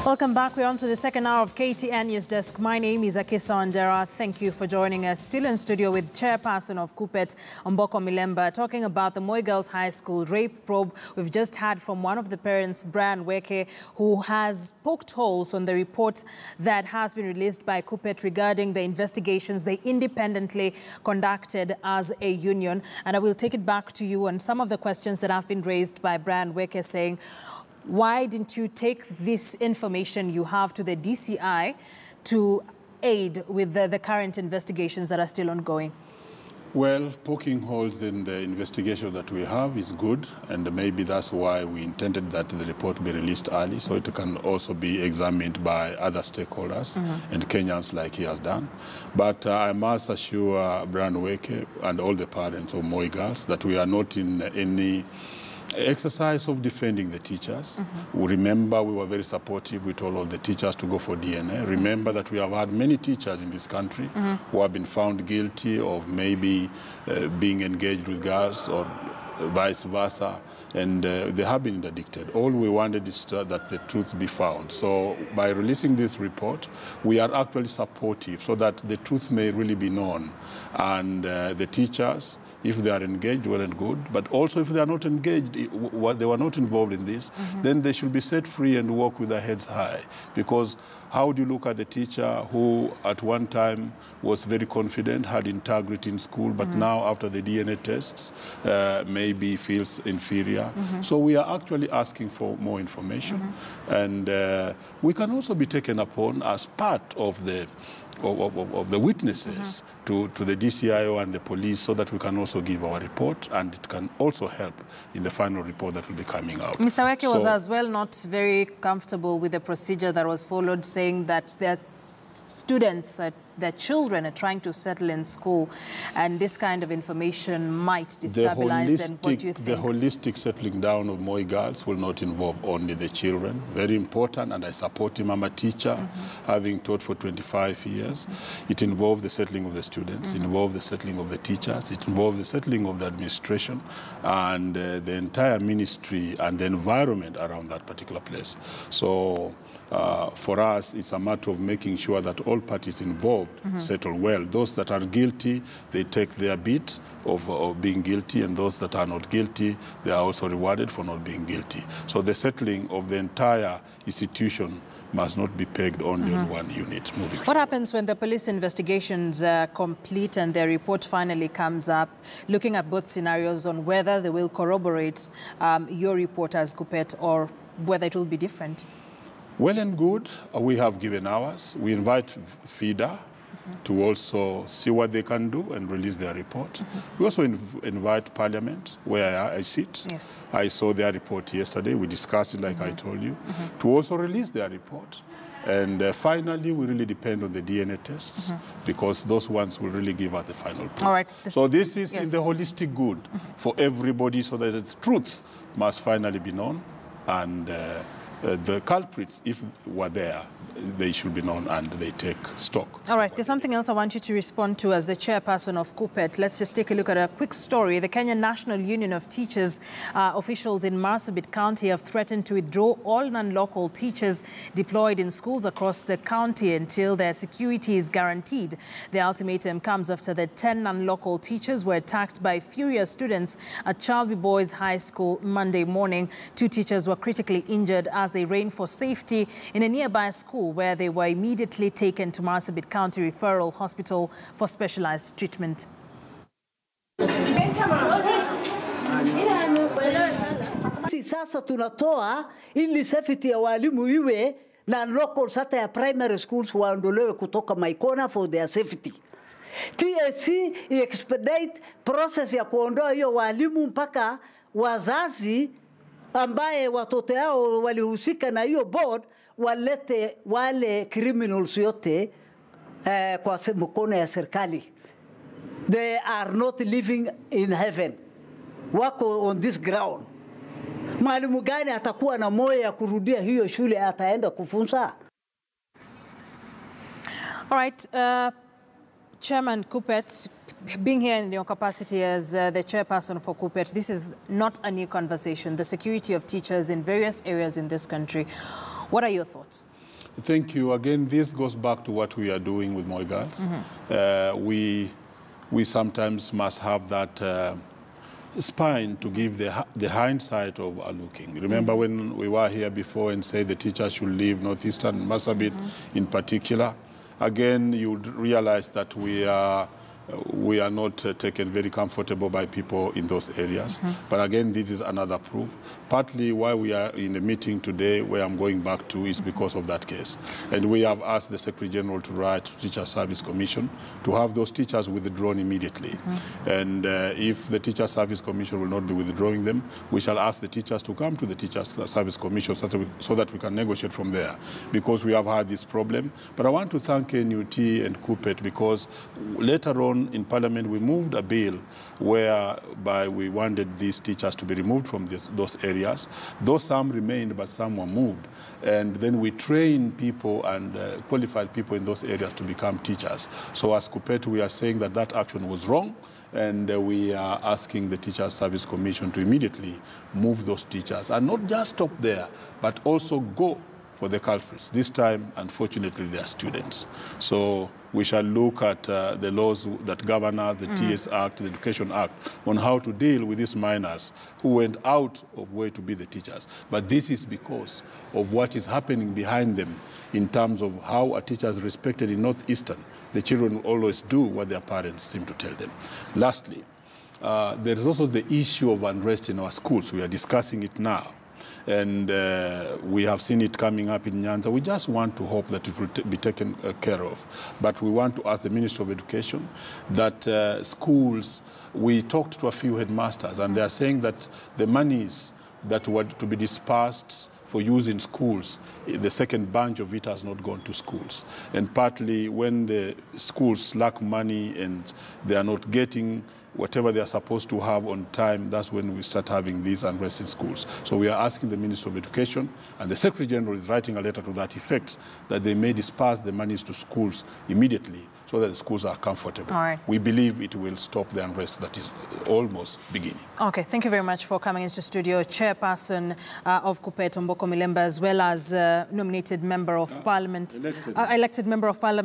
Welcome back. We're on to the second hour of KTN News Desk. My name is Akisa Wandera. Thank you for joining us. Still in studio with Chairperson of KUPPET, Mboko Milemba, talking about the Moi Girls High School rape probe. We've just heard from one of the parents, Brian Weke, who has poked holes on the report that has been released by KUPPET regarding the investigations they independently conducted as a union. And I will take it back to you on some of the questions that have been raised by Brian Weke, saying, why didn't you take this information you have to the DCI to aid with the current investigations that are still ongoing? Well, poking holes in the investigation that we have is good, and maybe that's why we intended that the report be released early, so it can also be examined by other stakeholders and Kenyans like he has done. But I must assure Brian Weke and all the parents of Moi Girls that we are not in any exercise of defending the teachers. Remember, we were very supportive. We told all the teachers to go for DNA. Remember that we have had many teachers in this country who have been found guilty of maybe being engaged with girls or vice versa, and they have been interdicted. All we wanted is that the truth be found. So by releasing this report, we are actually supportive so that the truth may really be known. And the teachers, if they are engaged, well and good, but also if they are not engaged, they were not involved in this, then they should be set free and walk with their heads high. Because how do you look at the teacher who at one time was very confident, had integrity in school, but now after the DNA tests, maybe feels inferior? So we are actually asking for more information. And we can also be taken upon as part of the witnesses to the DCIO and the police, so that we can also give our report, and it can also help in the final report that will be coming out. Mr. Weke was as well not very comfortable with the procedure that was followed, saying that there's students, their children are trying to settle in school, and this kind of information might destabilize them. What do you think? The holistic settling down of Moi Girls will not involve only the children. Very important, and I support him. I'm a teacher, having taught for 25 years. It involves the settling of the students, it involves the settling of the teachers, it involves the settling of the administration and the entire ministry and the environment around that particular place. So for us, it's a matter of making sure that all parties involved settle well. Those that are guilty, they take their bit of being guilty, and those that are not guilty, they are also rewarded for not being guilty. So the settling of the entire institution must not be pegged only on one unit. What happens when the police investigations are complete and their report finally comes up, looking at both scenarios on whether they will corroborate your report as KUPPET or whether it will be different? Well and good, we have given ours. We invite FIDA to also see what they can do and release their report. We also invite Parliament, where I sit. Yes. I saw their report yesterday. We discussed it, like I told you, to also release their report. And finally, we really depend on the DNA tests, because those ones will really give us the final proof. All right. So this is in the holistic good for everybody, so that the truth must finally be known, and the culprits, if were there, they should be known and they take stock. All right, there's something else I want you to respond to as the chairperson of KUPPET. Let's just take a look at a quick story. The Kenya National Union of Teachers officials in Marsabit County have threatened to withdraw all non-local teachers deployed in schools across the county until their security is guaranteed. The ultimatum comes after the 10 non-local teachers were attacked by furious students at Chalby Boys High School Monday morning. 2 teachers were critically injured as they ran for safety in a nearby school, where they were immediately taken to Marsabit County Referral Hospital for specialized treatment. Sasa tunatoa ili safety ya walimu iwe na local sata ya primary schools waondolewe kutoka Maikona for their safety. TSC expedite process ya kuondoa hiyo walimu mpaka wazazi ambaye watoto yao walihusika na hiyo board walete wale criminals yote kwa mkono ya serikali. They are not living in heaven. Wako on this ground. Mwalimu gani atakuwa na moyo ya kurudia hiyo shule ataenda kufunza? All right, Chairman KUPPET, being here in your capacity as the chairperson for KUPPET, this is not a new conversation. The security of teachers in various areas in this country. What are your thoughts? Thank you. Again, this goes back to what we are doing with Moi Girls. We sometimes must have that spine to give the hindsight of our looking. Remember when we were here before and said the teachers should leave Northeastern, Marsabit in particular? Again, you realize that we are not taken very comfortable by people in those areas. But again, this is another proof. Partly why we are in the meeting today, where I'm going back to, is because of that case. And we have asked the Secretary General to write to Teacher Service Commission to have those teachers withdrawn immediately. And if the Teacher Service Commission will not be withdrawing them, we shall ask the teachers to come to the Teacher Service Commission so that we can negotiate from there, because we have had this problem. But I want to thank NUT and KUPPET, because later on in Parliament, we moved a bill whereby we wanted these teachers to be removed from those areas. Though some remained, but some were moved. And then we trained people and qualified people in those areas to become teachers. So as KUPPET, we are saying that that action was wrong, and we are asking the Teachers Service Commission to immediately move those teachers, and not just stop there, but also go for the culprits. This time, unfortunately, they are students. So we shall look at the laws that govern us, the TS Act, the Education Act, on how to deal with these minors who went out of way to be the teachers. But this is because of what is happening behind them in terms of how a teacher is respected in Northeastern. The children will always do what their parents seem to tell them. Lastly, there is also the issue of unrest in our schools. We are discussing it now. And we have seen it coming up in Nyanza. We just want to hope that it will be taken care of. But we want to ask the Ministry of Education that schools, we talked to a few headmasters, and they are saying that the monies that were to be dispersed for use in schools, the second bunch of it has not gone to schools. And partly when the schools lack money and they are not getting whatever they are supposed to have on time, that's when we start having these unrest in schools. So we are asking the Minister of Education, and the Secretary General is writing a letter to that effect, that they may disperse the monies to schools immediately so that the schools are comfortable. All right. We believe it will stop the unrest that is almost beginning. Okay, thank you very much for coming into studio. Chairperson of KUPPET, Mombasa Road, as well as nominated Member of Parliament, elected Member of Parliament.